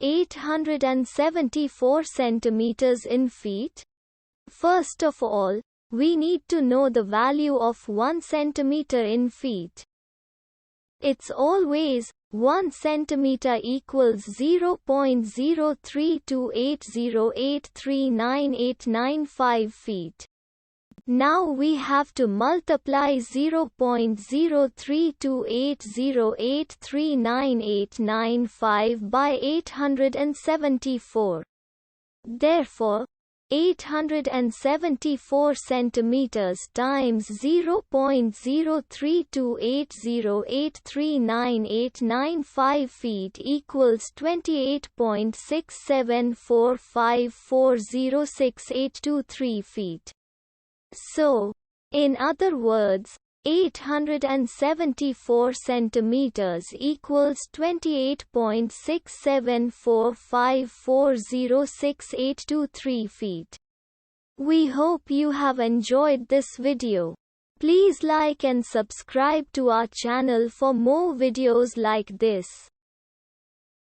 874 centimeters in feet? First of all, we need to know the value of 1 centimeter in feet. It's always 1 centimeter equals 0.03280839895 feet. Now we have to multiply 0.03280839895 by 874. Therefore, 874 centimeters times 0.03280839895 feet equals 28.6745406823 feet. So, in other words, 874 centimeters equals 28.6745406823 feet. We hope you have enjoyed this video. Please like and subscribe to our channel for more videos like this.